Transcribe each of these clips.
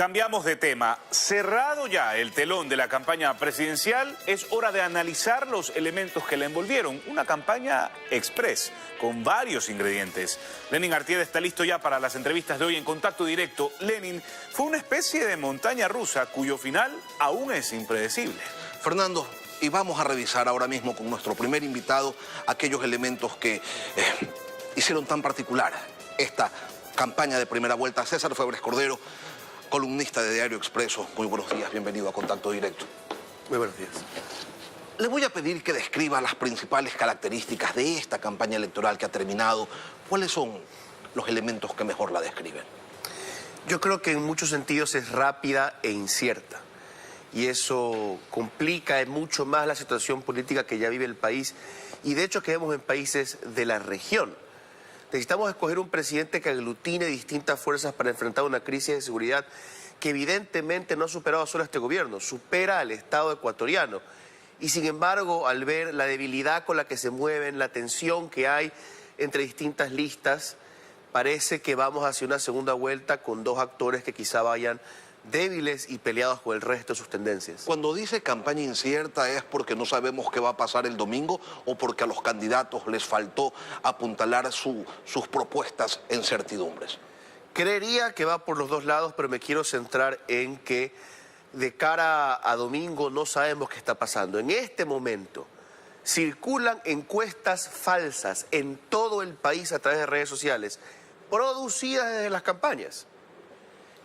Cambiamos de tema. Cerrado ya el telón de la campaña presidencial, es hora de analizar los elementos que la envolvieron. Una campaña express, con varios ingredientes. Lenin Artieda está listo ya para las entrevistas de hoy en Contacto Directo. Lenin, fue una especie de montaña rusa cuyo final aún es impredecible. Fernando, y vamos a revisar ahora mismo con nuestro primer invitado aquellos elementos que hicieron tan particular esta campaña de primera vuelta. César Febres Cordero, columnista de Diario Expreso. Muy buenos días, bienvenido a Contacto Directo. Muy buenos días. Le voy a pedir que describa las principales características de esta campaña electoral que ha terminado. ¿Cuáles son los elementos que mejor la describen? Yo creo que en muchos sentidos es rápida e incierta. Y eso complica mucho más la situación política que ya vive el país. Y de hecho que vemos en países de la región. Necesitamos escoger un presidente que aglutine distintas fuerzas para enfrentar una crisis de seguridad que evidentemente no ha superado solo a este gobierno, supera al Estado ecuatoriano. Y sin embargo, al ver la debilidad con la que se mueven, la tensión que hay entre distintas listas, parece que vamos hacia una segunda vuelta con dos actores que quizá vayan débiles y peleados con el resto de sus tendencias. Cuando dice campaña incierta, ¿es porque no sabemos qué va a pasar el domingo o porque a los candidatos les faltó apuntalar sus propuestas en certidumbres? Creería que va por los dos lados, pero me quiero centrar en que de cara a domingo no sabemos qué está pasando. En este momento circulan encuestas falsas en todo el país a través de redes sociales, producidas desde las campañas.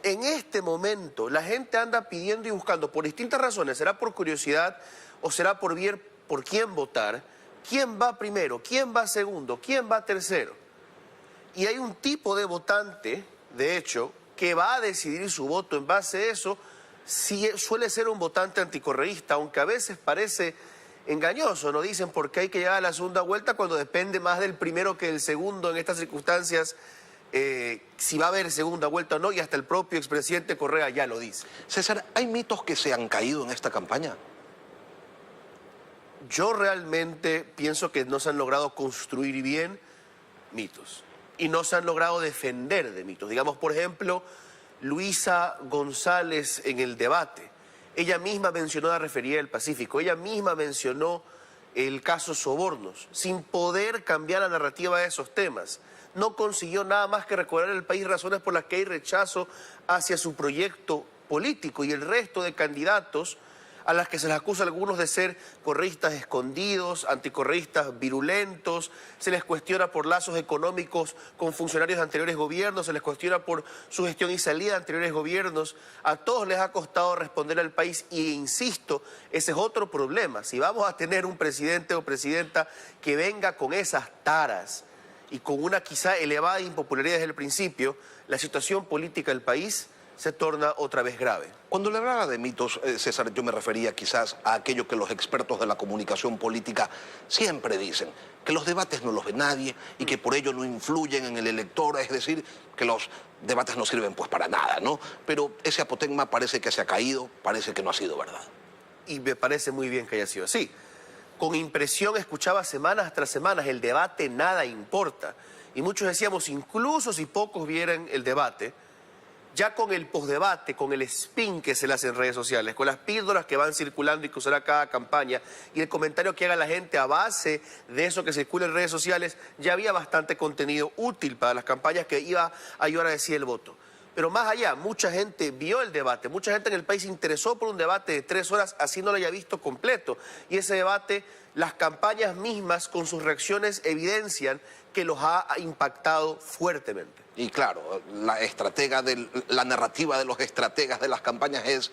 En este momento la gente anda pidiendo y buscando por distintas razones, será por curiosidad o será por ver por quién votar, quién va primero, quién va segundo, quién va tercero. Y hay un tipo de votante, de hecho, que va a decidir su voto en base a eso, si suele ser un votante anticorreísta, aunque a veces parece engañoso, ¿no? Dicen porque hay que llegar a la segunda vuelta cuando depende más del primero que del segundo en estas circunstancias. Si va a haber segunda vuelta o no, y hasta el propio expresidente Correa ya lo dice. César, ¿hay mitos que se han caído en esta campaña? Yo realmente pienso que no se han logrado construir bien mitos y no se han logrado defender de mitos. Digamos, por ejemplo, Luisa González en el debate, ella misma mencionó la referida del Pacífico, ella misma mencionó el caso Sobornos, sin poder cambiar la narrativa de esos temas. No consiguió nada más que recordar al país razones por las que hay rechazo hacia su proyecto político, y el resto de candidatos a las que se les acusa a algunos de ser correístas escondidos, anticorreístas virulentos, se les cuestiona por lazos económicos con funcionarios de anteriores gobiernos, se les cuestiona por su gestión y salida de anteriores gobiernos. A todos les ha costado responder al país y, insisto, ese es otro problema. Si vamos a tener un presidente o presidenta que venga con esas taras y con una quizá elevada impopularidad desde el principio, la situación política del país se torna otra vez grave. Cuando le hablaba de mitos, César, yo me refería quizás a aquello que los expertos de la comunicación política siempre dicen, que los debates no los ve nadie y que por ello no influyen en el elector, es decir, que los debates no sirven pues para nada, ¿no? Pero ese apotegma parece que se ha caído, parece que no ha sido verdad. Y me parece muy bien que haya sido así. Con impresión escuchaba semanas tras semanas, el debate nada importa. Y muchos decíamos, incluso si pocos vieran el debate, ya con el postdebate, con el spin que se le hace en redes sociales, con las píldoras que van circulando y que usará cada campaña, y el comentario que haga la gente a base de eso que circula en redes sociales, ya había bastante contenido útil para las campañas que iba a ayudar a decidir el voto. Pero más allá, mucha gente vio el debate, mucha gente en el país se interesó por un debate de 3 horas, así no lo haya visto completo. Y ese debate, las campañas mismas con sus reacciones evidencian que los ha impactado fuertemente. Y claro, la narrativa de los estrategas de las campañas es,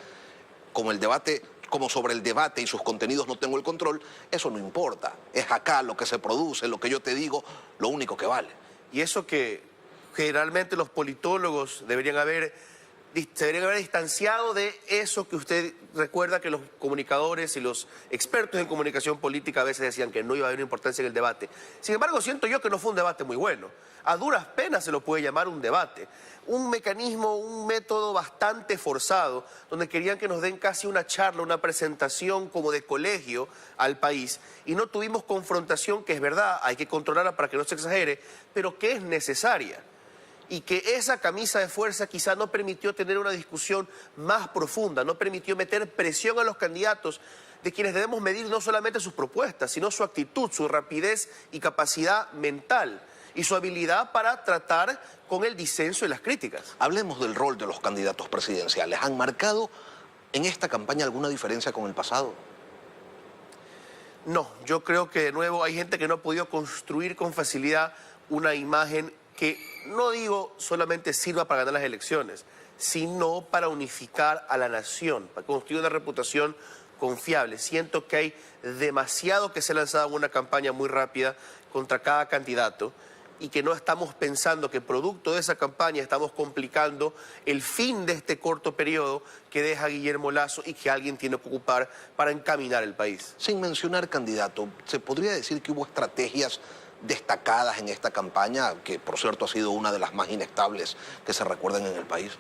como sobre el debate y sus contenidos no tengo el control, eso no importa. Es acá lo que se produce, lo que yo te digo, lo único que vale. Y eso que generalmente los politólogos se deberían haber distanciado de eso que usted recuerda que los comunicadores y los expertos en comunicación política a veces decían que no iba a haber importancia en el debate. Sin embargo, siento yo que no fue un debate muy bueno. A duras penas se lo puede llamar un debate. Un mecanismo, un método bastante forzado, donde querían que nos den casi una charla, una presentación como de colegio al país. Y no tuvimos confrontación, que es verdad, hay que controlarla para que no se exagere, pero que es necesaria. y que esa camisa de fuerza quizá no permitió tener una discusión más profunda, no permitió meter presión a los candidatos de quienes debemos medir no solamente sus propuestas, sino su actitud, su rapidez y capacidad mental y su habilidad para tratar con el disenso y las críticas. Hablemos del rol de los candidatos presidenciales. ¿Han marcado en esta campaña alguna diferencia con el pasado? No, yo creo que de nuevo hay gente que no ha podido construir con facilidad una imagen que no digo solamente sirva para ganar las elecciones, sino para unificar a la nación, para construir una reputación confiable. Siento que hay demasiado que se ha lanzado en una campaña muy rápida contra cada candidato y que no estamos pensando que producto de esa campaña estamos complicando el fin de este corto periodo que deja Guillermo Lasso y que alguien tiene que ocupar para encaminar el país. Sin mencionar candidato, ¿se podría decir que hubo estrategias destacadas en esta campaña, que por cierto ha sido una de las más inestables que se recuerdan en el país?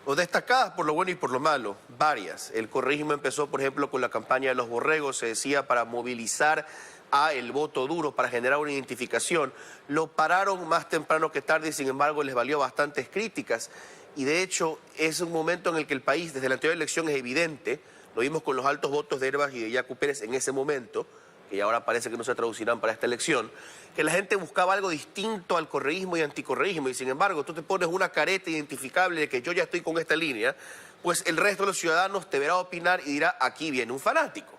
O destacadas por lo bueno y por lo malo, varias. El correísmo empezó, por ejemplo, con la campaña de los borregos, se decía para movilizar a el voto duro, para generar una identificación. Lo pararon más temprano que tarde y sin embargo les valió bastantes críticas. Y de hecho es un momento en el que el país, desde la anterior elección es evidente, lo vimos con los altos votos de Herbas y de Yacu Pérez en ese momento, que ahora parece que no se traducirán para esta elección, que la gente buscaba algo distinto al correísmo y anticorreísmo, y sin embargo tú te pones una careta identificable de que yo ya estoy con esta línea, pues el resto de los ciudadanos te verá opinar y dirá, aquí viene un fanático.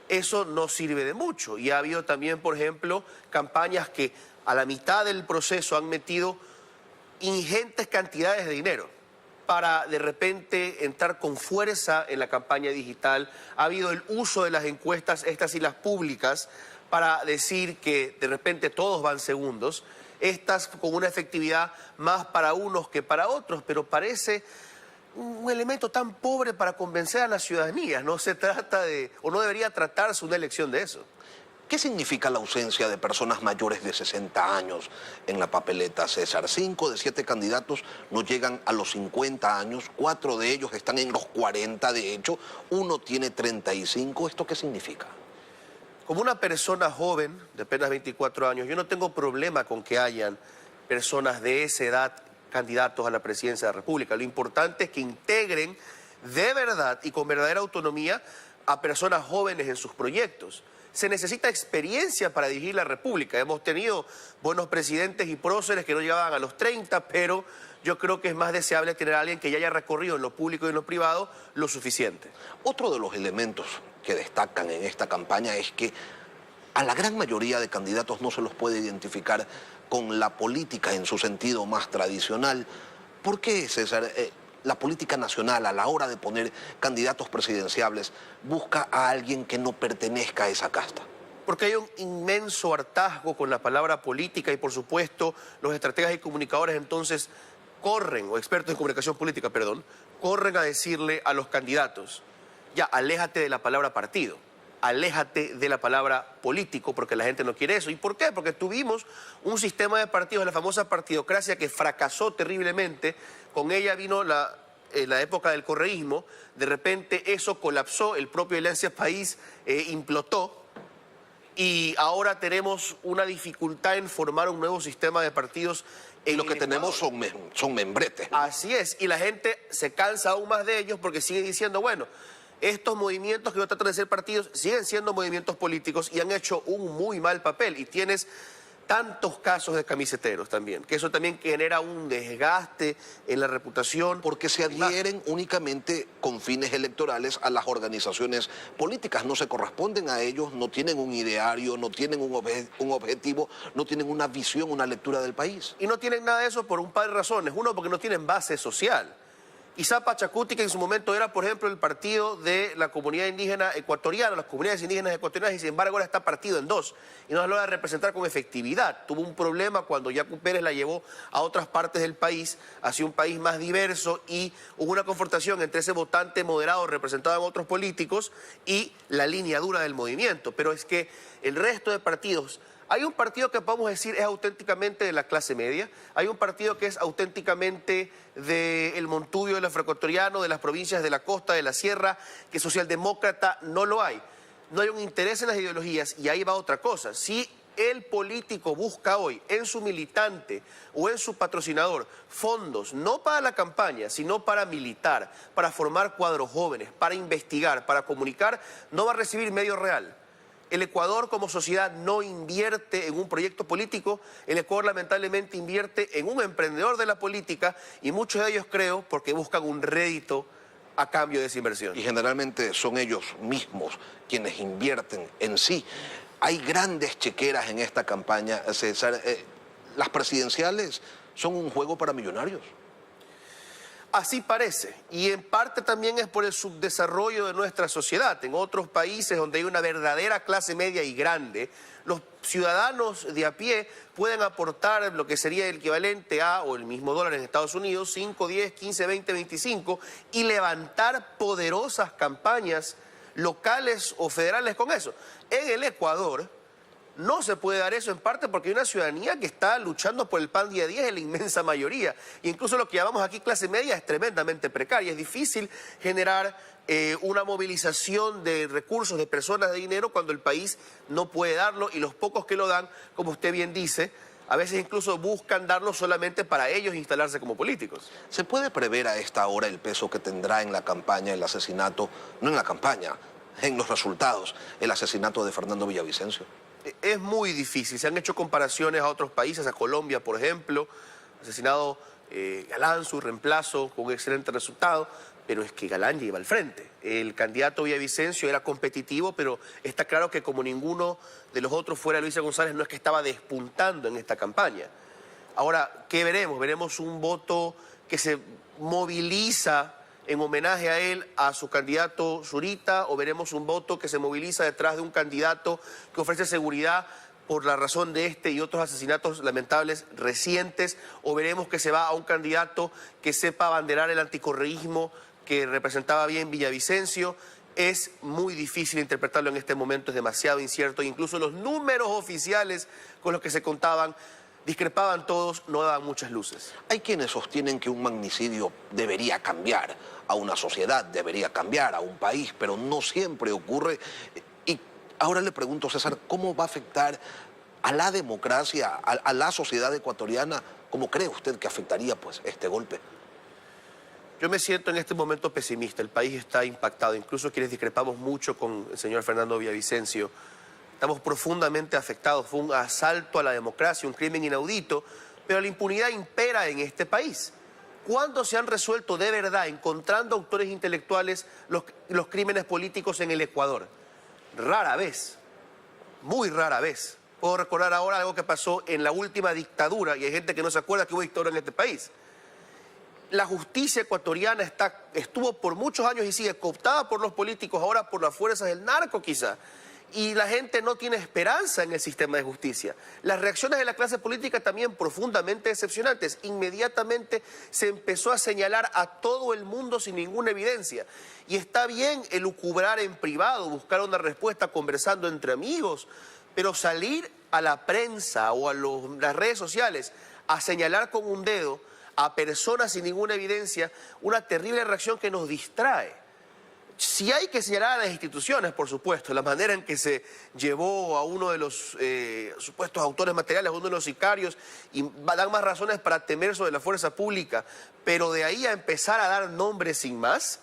Eso no sirve de mucho, y ha habido también, por ejemplo, campañas que a la mitad del proceso han metido ingentes cantidades de dinero para de repente entrar con fuerza en la campaña digital. Ha habido el uso de las encuestas, estas y las públicas, para decir que de repente todos van segundos, estas con una efectividad más para unos que para otros, pero parece un elemento tan pobre para convencer a la ciudadanía. No se trata de, o no debería tratarse una elección de eso. ¿Qué significa la ausencia de personas mayores de 60 años en la papeleta, César? 5 de 7 candidatos no llegan a los 50 años, 4 de ellos están en los 40, de hecho, uno tiene 35. ¿Esto qué significa? Como una persona joven, de apenas 24 años, yo no tengo problema con que hayan personas de esa edad candidatos a la presidencia de la República. Lo importante es que integren de verdad y con verdadera autonomía a personas jóvenes en sus proyectos. Se necesita experiencia para dirigir la República. Hemos tenido buenos presidentes y próceres que no llegaban a los 30, pero yo creo que es más deseable tener a alguien que ya haya recorrido en lo público y en lo privado lo suficiente. Otro de los elementos que destacan en esta campaña es que a la gran mayoría de candidatos no se los puede identificar con la política en su sentido más tradicional. ¿Por qué, César, la política nacional a la hora de poner candidatos presidenciables busca a alguien que no pertenezca a esa casta? Porque hay un inmenso hartazgo con la palabra política y por supuesto los estrategas y comunicadores entonces corren, o expertos en comunicación política, perdón, corren a decirle a los candidatos, ya, aléjate de la palabra partido, aléjate de la palabra político, porque la gente no quiere eso. ¿Y por qué? Porque tuvimos un sistema de partidos, la famosa partidocracia, que fracasó terriblemente. Con ella vino la época del correísmo, de repente eso colapsó, el propio Alianza País implotó, y ahora tenemos una dificultad en formar un nuevo sistema de partidos. Y lo que tenemos son membretes, ¿no? Así es, y la gente se cansa aún más de ellos porque sigue diciendo, bueno, estos movimientos que no tratan de ser partidos siguen siendo movimientos políticos y han hecho un muy mal papel. Y tienes tantos casos de camiseteros también, que eso también genera un desgaste en la reputación. Porque se adhieren únicamente con fines electorales a las organizaciones políticas, no se corresponden a ellos, no tienen un ideario, no tienen un objetivo, no tienen una visión, una lectura del país. Y no tienen nada de eso por un par de razones. Uno, porque no tienen base social. Quizá Pachacuti, que en su momento era, por ejemplo, el partido de la comunidad indígena ecuatoriana, las comunidades indígenas ecuatorianas, y sin embargo ahora está partido en dos y no logra representar con efectividad. Tuvo un problema cuando Yacu Pérez la llevó a otras partes del país, hacia un país más diverso, y hubo una confrontación entre ese votante moderado representado en otros políticos y la línea dura del movimiento. Pero es que el resto de partidos... Hay un partido que podemos decir es auténticamente de la clase media, hay un partido que es auténticamente del Montubio, del afroecuatoriano, de las provincias de la costa, de la sierra, que socialdemócrata no lo hay. No hay un interés en las ideologías y ahí va otra cosa. Sí el político busca hoy en su militante o en su patrocinador fondos, no para la campaña, sino para militar, para formar cuadros jóvenes, para investigar, para comunicar, no va a recibir medio real. El Ecuador como sociedad no invierte en un proyecto político, el Ecuador lamentablemente invierte en un emprendedor de la política y muchos de ellos creo porque buscan un rédito a cambio de esa inversión. Y generalmente son ellos mismos quienes invierten en sí. Hay grandes chequeras en esta campaña, César. Las presidenciales son un juego para millonarios. Así parece, y en parte también es por el subdesarrollo de nuestra sociedad. En otros países donde hay una verdadera clase media y grande, los ciudadanos de a pie pueden aportar lo que sería el equivalente a, o el mismo dólar en Estados Unidos, 5, 10, 15, 20, 25, y levantar poderosas campañas locales o federales con eso. En el Ecuador no se puede dar eso, en parte porque hay una ciudadanía que está luchando por el pan día a día, es la inmensa mayoría. E incluso lo que llamamos aquí clase media es tremendamente precaria. Es difícil generar una movilización de recursos, de personas, de dinero, cuando el país no puede darlo, y los pocos que lo dan, como usted bien dice, a veces incluso buscan darlo solamente para ellos instalarse como políticos. ¿Se puede prever a esta hora el peso que tendrá en la campaña el asesinato, no en la campaña, en los resultados, el asesinato de Fernando Villavicencio? Es muy difícil. Se han hecho comparaciones a otros países, a Colombia, por ejemplo, asesinado Galán, su reemplazo, con un excelente resultado, pero es que Galán lleva al frente. El candidato Villavicencio era competitivo, pero está claro que como ninguno de los otros fuera Luisa González, no es que estaba despuntando en esta campaña. Ahora, ¿qué veremos? Veremos un voto que se moviliza en homenaje a él, a su candidato Zurita, o veremos un voto que se moviliza detrás de un candidato que ofrece seguridad por la razón de este y otros asesinatos lamentables recientes, o veremos que se va a un candidato que sepa abanderar el anticorreísmo que representaba bien Villavicencio. Es muy difícil interpretarlo en este momento, es demasiado incierto, incluso los números oficiales con los que se contaban discrepaban todos, no daban muchas luces. Hay quienes sostienen que un magnicidio debería cambiar a una sociedad, debería cambiar a un país, pero no siempre ocurre. Y ahora le pregunto, César, ¿cómo va a afectar a la democracia, a la sociedad ecuatoriana? ¿Cómo cree usted que afectaría pues este golpe? Yo me siento en este momento pesimista, el país está impactado, incluso quienes discrepamos mucho con el señor Fernando Villavicencio, estamos profundamente afectados. Fue un asalto a la democracia, un crimen inaudito, pero la impunidad impera en este país. ¿Cuándo se han resuelto de verdad, encontrando autores intelectuales, los crímenes políticos en el Ecuador? Rara vez, muy rara vez. Puedo recordar ahora algo que pasó en la última dictadura, y hay gente que no se acuerda que hubo dictadura en este país. La justicia ecuatoriana estuvo por muchos años y sigue cooptada por los políticos, ahora por las fuerzas del narco quizá. Y la gente no tiene esperanza en el sistema de justicia. Las reacciones de la clase política también profundamente decepcionantes. Inmediatamente se empezó a señalar a todo el mundo sin ninguna evidencia. Y está bien elucubrar en privado, buscar una respuesta conversando entre amigos, pero salir a la prensa o a las redes sociales a señalar con un dedo a personas sin ninguna evidencia, una terrible reacción que nos distrae. Sí hay que señalar a las instituciones, por supuesto, la manera en que se llevó a uno de los supuestos autores materiales, a uno de los sicarios, y dan más razones para temer sobre la fuerza pública, pero de ahí a empezar a dar nombres sin más,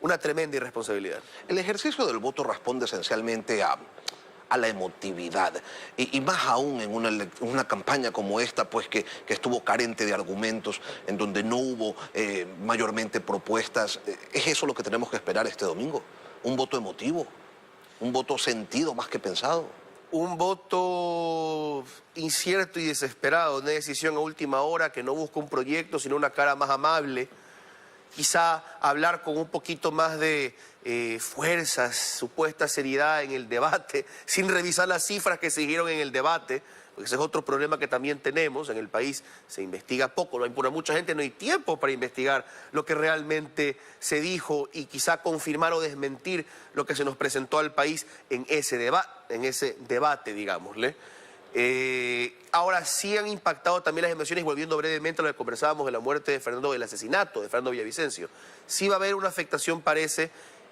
una tremenda irresponsabilidad. El ejercicio del voto responde esencialmente a la emotividad, y más aún en una campaña como esta, pues que estuvo carente de argumentos, en donde no hubo mayormente propuestas. ¿Es eso lo que tenemos que esperar este domingo? ¿Un voto emotivo? ¿Un voto sentido más que pensado? Un voto incierto y desesperado, una decisión a última hora que no busca un proyecto, sino una cara más amable. Quizá hablar con un poquito más de fuerzas, supuesta seriedad en el debate, sin revisar las cifras que se dijeron en el debate, porque ese es otro problema que también tenemos en el país. Se investiga poco, no hay por mucha gente, no hay tiempo para investigar lo que realmente se dijo y quizá confirmar o desmentir lo que se nos presentó al país en ese debate, digámosle. Ahora sí han impactado también las emociones, volviendo brevemente a lo que conversábamos de la muerte de Fernando, del asesinato de Fernando Villavicencio. Sí va a haber una afectación, parece,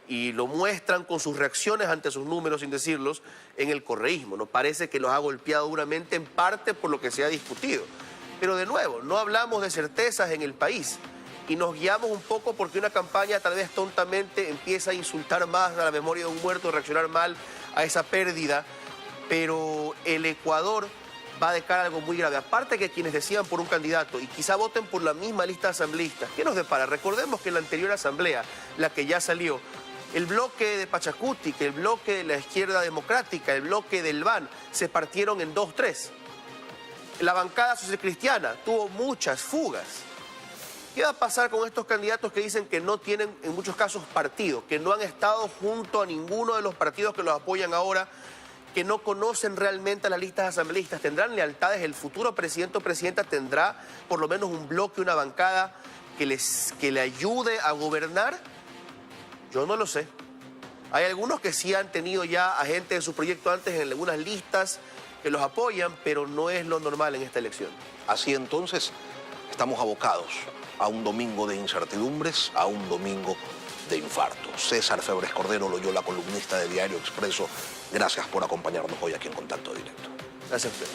y lo muestran con sus reacciones ante sus números, sin decirlos, en el correísmo. ¿No? Parece que los ha golpeado duramente, en parte por lo que se ha discutido. Pero de nuevo, no hablamos de certezas en el país y nos guiamos un poco porque una campaña tal vez tontamente empieza a insultar más a la memoria de un muerto, reaccionar mal a esa pérdida, pero el Ecuador va de cara a algo muy grave. Aparte que quienes decían por un candidato y quizá voten por la misma lista de asambleístas, ¿qué nos depara? Recordemos que en la anterior asamblea, la que ya salió, el bloque de Pachacuti, que el bloque de la izquierda democrática, el bloque del BAN, se partieron en 2-3. La bancada socialcristiana tuvo muchas fugas. ¿Qué va a pasar con estos candidatos que dicen que no tienen, en muchos casos, partido, que no han estado junto a ninguno de los partidos que los apoyan ahora, que no conocen realmente a las listas asambleístas? ¿Tendrán lealtades? ¿El futuro presidente o presidenta tendrá por lo menos un bloque, una bancada que le ayude a gobernar? Yo no lo sé. Hay algunos que sí han tenido ya a gente de su proyecto antes en algunas listas que los apoyan, pero no es lo normal en esta elección. Así entonces, estamos abocados a un domingo de incertidumbres, a un domingo de infarto. César Febres Cordero Loyola, columnista de Diario Expreso, gracias por acompañarnos hoy aquí en Contacto Directo. Gracias a usted.